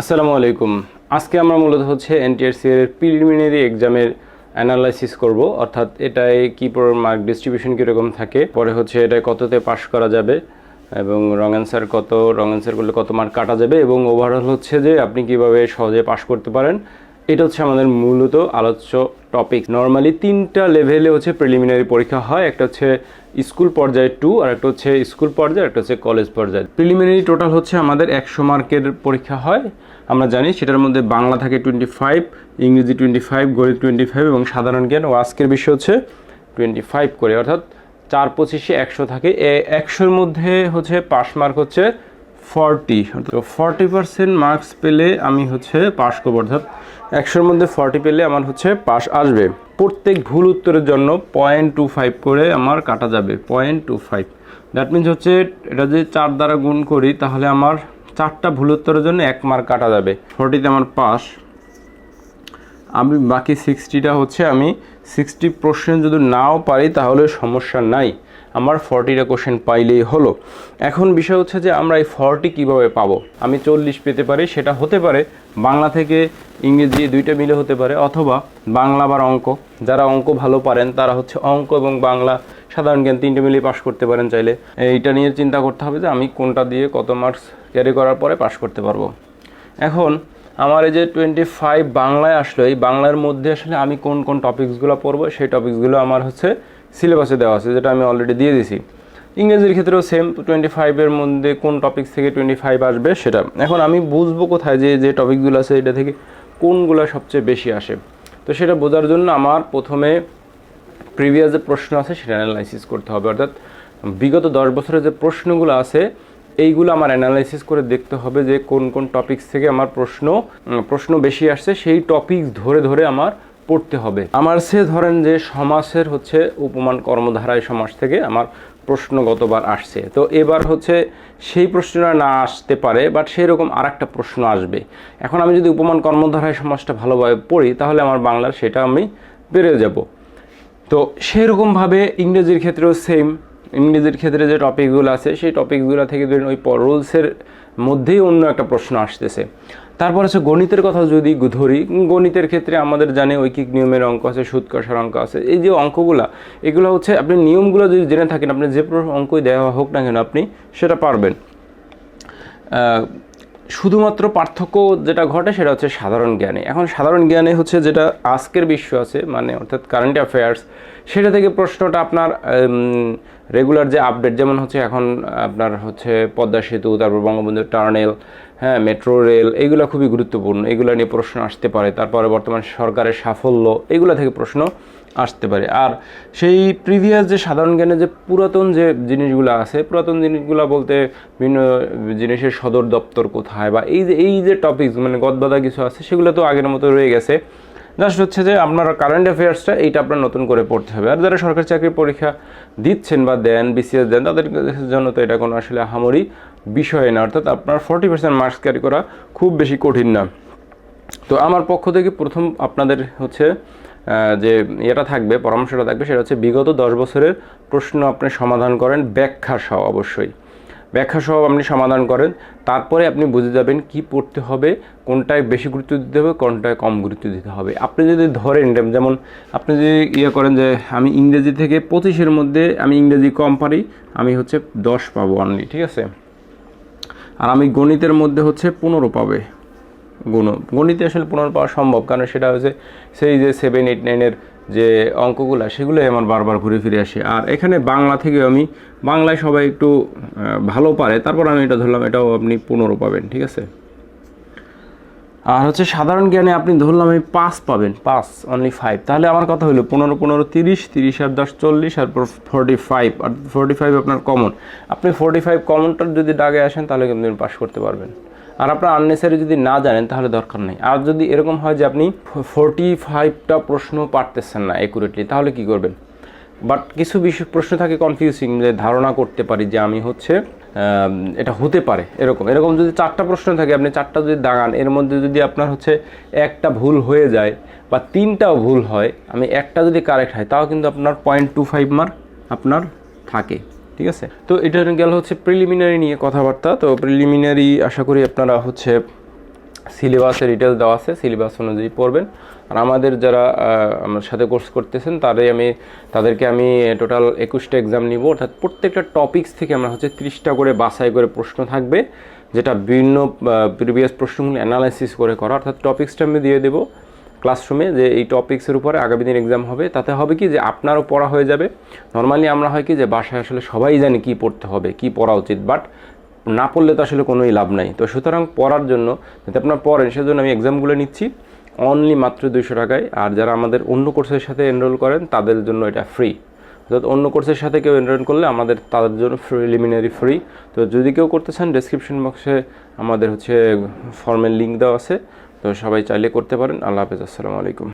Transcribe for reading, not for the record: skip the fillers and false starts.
আসসালামু আলাইকুম। আজকে আমরা মূলত হচ্ছে এনটিআরসি এর প্রিলিমিনারি এক্সামের অ্যানালাইসিস করব, অর্থাৎ এটায় কি মার্ক ডিস্ট্রিবিউশন কীরকম থাকে, পরে হচ্ছে এটায় কততে পাস করা যাবে এবং রং অ্যান্সার করলে কত মার্ক কাটা যাবে এবং ওভারঅল হচ্ছে যে আপনি কিভাবে সহজে পাস করতে পারেন। এটা হচ্ছে আমাদের মূলত আলোচ্য টপিক। নর্মালি 3টা লেভেলে হচ্ছে প্রিলিমিনারি পরীক্ষা হয়, একটা হচ্ছে স্কুল পর্যায়ে 2, আর একটা হচ্ছে স্কুল পর্যায়ে, একটা হচ্ছে কলেজ পর্যায়ে। প্রিলিমিনারি টোটাল হচ্ছে আমাদের 100 মার্কের পরীক্ষা হয়, আমরা জানি। সেটার মধ্যে বাংলা থাকে 25, ইংরেজি 25, গণিত 25 এবং সাধারণ জ্ঞান ও আজকের বিষয় হচ্ছে 25 করে, অর্থাৎ 4 25 100 থাকে। 100-র মধ্যে হচ্ছে পাস মার্ক হচ্ছে 40, তো 40% মার্কস পেলে আমি হচ্ছে পাস করবো, অর্থাৎ 100-র মধ্যে 40 পেলে আমার হচ্ছে পাস আসবে। প্রত্যেক ভুল উত্তরের জন্য 0.25 করে আমার কাটা যাবে, 0.25। দ্যাট মিনস হচ্ছে এটা যদি 4 দ্বারা গুণ করি তাহলে আমার 4টা ভুল উত্তরের জন্য 1 মার্ক কাটা যাবে। 40তে আমার পাস। আমি বাকি 60টা হচ্ছে আমি 60 প্রশ্ন যদি নাও পারি তাহলে সমস্যা নাই, আমার 40টা কোশ্চেন পাইলেই হলো। এখন বিষয় হচ্ছে যে আমরা এই 40 কীভাবে পাবো। আমি 40 পেতে পারি, সেটা হতে পারে বাংলা থেকে ইংরেজি 2টা মিলে হতে পারে, অথবা বাংলা বা অঙ্ক। যারা অঙ্ক ভালো পারেন তারা হচ্ছে অঙ্ক এবং বাংলা সাধারণ জ্ঞান 3টে মিলিয়ে পাস করতে পারেন চাইলে। এইটা নিয়ে চিন্তা করতে হবে যে আমি কোনটা দিয়ে কত মার্কস ক্যারি করার পরে পাস করতে পারবো। এখন আমার এই যে 25 বাংলায় আসলো, এই বাংলার মধ্যে আসলে আমি কোন কোন টপিকসগুলো পড়বো সেই টপিকসগুলো আমার হচ্ছে সিলেবাসে দেওয়া আছে, যেটা আমি অলরেডি দিয়ে দিছি। ইংরেজির ক্ষেত্রেও সেম, 25-এর মধ্যে কোন টপিক্স থেকে 25 আসবে সেটা। এখন আমি বুঝবো কোথায় যে টপিকগুলো আছে এটা থেকে কোনগুলো সবচেয়ে বেশি আসে। তো সেটা বোঝার জন্য আমার প্রথমে প্রিভিয়াস যে প্রশ্ন আছে সেটা অ্যানালাইসিস করতে হবে, অর্থাৎ বিগত 10 বছরের যে প্রশ্নগুলো আছে এইগুলো আমার অ্যানালাইসিস করে দেখতে হবে যে কোন কোন টপিকস থেকে আমার প্রশ্ন বেশি আসছে, সেই টপিকস ধরে ধরে আমার পড়তে হবে। আমার সে ধরেন যে সমাসের হচ্ছে উপমান কর্মধারায় সমাস থেকে আমার প্রশ্ন গতবার আসছে, তো এবার হচ্ছে সেই প্রশ্নটা না আসতে পারে, বাট সেই রকম আর একটা প্রশ্ন আসবে। এখন আমি যদি উপমান কর্মধারায় সমাসটা ভালোভাবে পড়ি তাহলে আমার বাংলার সেটা আমি বেড়ে যাব। তো সেরকমভাবে ইংরেজির ক্ষেত্রেও সেম, ইংরেজির ক্ষেত্রে যে টপিকগুলো আছে সেই টপিকগুলো থেকে ধরুন ওই রুলসের মধ্যেই অন্য একটা প্রশ্ন আসতেছে। তারপর হচ্ছে গণিতের কথা যদি ধরি, গণিতের ক্ষেত্রে আমাদের জানে ঐকিক নিয়মের অঙ্ক আছে, সুদ কষার অঙ্ক আছে। এই যে অঙ্কগুলো, এগুলো হচ্ছে আপনি নিয়মগুলো যদি জেনে থাকেন, আপনি যে অঙ্কই দেওয়া হোক না কেন আপনি সেটা পারবেন। শুধুমাত্র পার্থক্য যেটা ঘটে সেটা হচ্ছে সাধারণ জ্ঞানে। এখন সাধারণ জ্ঞানে হচ্ছে যেটা আজকের বিশ্ব আছে, মানে অর্থাৎ কারেন্ট অ্যাফেয়ার্স, সেটা থেকে প্রশ্নটা আপনার রেগুলার যে আপডেট, যেমন হচ্ছে এখন আপনার হচ্ছে পদ্মা সেতু, তারপর বঙ্গবন্ধু টানেল, হ্যাঁ, মেট্রো রেল, এইগুলো খুবই গুরুত্বপূর্ণ, এগুলো নিয়ে প্রশ্ন আসতে পারে। তারপরে বর্তমান সরকারের সাফল্য, এগুলো থেকে প্রশ্ন আসতে পারে। আর সেই প্রিভিয়াস যে সাধারণ জ্ঞানে যে পুরাতন যে জিনিসগুলো আছে, পুরাতন জিনিসগুলো বলতে বিভিন্ন জিনিসের সদর দপ্তর কোথায়, বা এই যে টপিকস মানে গদবাদা কিছু আছে, সেগুলো তো আগের মতো রয়ে গেছে। জাস্ট হচ্ছে যে আপনার কারেন্ট অ্যাফেয়ার্সটা এইটা আপনার নতুন করে পড়তে হবে। আর যারা সরকারি চাকরির পরীক্ষা দিচ্ছেন বা দেন, বিসিএস দেন, তাদের জন্য তো এটা কোনো আসলে আহামরি বিষয় না, অর্থাৎ আপনার 40% মার্কস ক্যারি করা খুব বেশি কঠিন না। তো আমার পক্ষ থেকে প্রথম আপনাদের হচ্ছে যে এটা থাকবে, পরামর্শটা থাকবে, সেটা হচ্ছে বিগত 10 বছরের প্রশ্ন আপনি সমাধান করেন ব্যাখ্যা সহ, অবশ্যই ব্যাখ্যা সহ আপনি সমাধান করেন। তারপরে আপনি বুঝে যাবেন কি পড়তে হবে, কোনটায় বেশি গুরুত্ব দিতে হবে, কোনটায় কম গুরুত্ব দিতে হবে। আপনি যদি ধরেন, যেমন আপনি যদি করেন যে আমি ইংরেজি থেকে 25-এর মধ্যে আমি ইংরেজি কম পারি, আমি হচ্ছে 10 পাবো অনলি, ঠিক আছে। আর আমি গণিতের মধ্যে হচ্ছে 15 পাবে। গণিতে আসলে 15 পাওয়া সম্ভব, কারণ সেটা হচ্ছে সেই যে 7, 8, 9-এর যে অঙ্কগুলো, সেগুলোই আমার বারবার ঘুরে ফিরে আসে। আর এখানে বাংলা থেকে আমি বাংলায় সবাই একটু ভালো পারে, তারপর আমি এটা ধরলাম, এটাও আপনি 15 পাবেন, ঠিক আছে। আর হচ্ছে সাধারণ জ্ঞানে আপনি ধরলাম আমি 5 পাবেন, 5 অনলি 5, তাহলে আমার কথা হলো 15, 15, 30, 30 আর 10, 40, আর 45, আর 45 আপনার কমন। আপনি 45 কমনটার যদি দাগে আসেন তাহলে কিন্তু পাস করতে পারবেন। আর আপনার আননেসারি যদি না জানেন তাহলে দরকার নেই। আর যদি এরকম হয় যে আপনি 45টা প্রশ্ন পারতেছেন না অ্যাকুরেটলি, তাহলে কি করবেন? বাট কিছু প্রশ্ন থাকে কনফিউজিং, যে ধারণা করতে পারি যে আমি হচ্ছে এটা হতে পারে, এরকম যদি 4টা প্রশ্ন থাকে, আপনি 4টা যদি দাগান, এর মধ্যে যদি আপনার হচ্ছে একটা ভুল হয়ে যায় বা 3টাও ভুল হয়, আমি একটা যদি কারেক্ট হয়, তাও কিন্তু আপনার 0.25 মার্ক আপনার থাকে, ঠিক আছে। তো এটা গেল হচ্ছে প্রিলিমিনারি নিয়ে কথাবার্তা। তো প্রিলিমিনারি আশা করি আপনারা হচ্ছে সিলেবাসের ডিটেলস দেওয়া আছে, সিলেবাস অনুযায়ী পড়বেন। আর আমাদের যারা আমার সাথে কোর্স করতেছেন তাদেরকে আমি টোটাল 21টা এক্সাম নিব, অর্থাৎ প্রত্যেকটা টপিকস থেকে আমরা হচ্ছে 30টা করে বাছাই করে প্রশ্ন থাকবে, যেটা বিভিন্ন প্রিভিয়াস প্রশ্নগুলো অ্যানালাইসিস করে করা, অর্থাৎ টপিক্সটা আমি দিয়ে দেবো ক্লাসরুমে যে এই টপিক্সের উপরে আগামী দিন এক্সাম হবে। তাতে হবে কি যে আপনারও পড়া হয়ে যাবে। নর্মালি আমরা হয় কি যে বাসায় আসলে সবাই জানি কী পড়তে হবে, কী পড়া উচিত, বাট না পড়লে তো আসলে কোনোই লাভ নাই। তো সুতরাং পড়ার জন্য যাতে আপনারা পড়েন সেজন্য আমি এক্সামগুলো নিচ্ছি অনলি মাত্র 200 টাকায়। আর যারা আমাদের অন্য কোর্সের সাথে এনরোল করেন তাদের জন্য এটা ফ্রি, অর্থাৎ অন্য কোর্সের সাথে কেউ এনরোল করলে তাদের জন্য প্রিলিমিনারি ফ্রি। তো যদি কেউ করতে চান ডেসক্রিপশন বক্সে আমাদের হচ্ছে ফর্মের লিঙ্ক দেওয়া আছে, তো সবাই চাইলে করতে পারেন। আল্লাহ হাফেজ, আসসালামু আলাইকুম।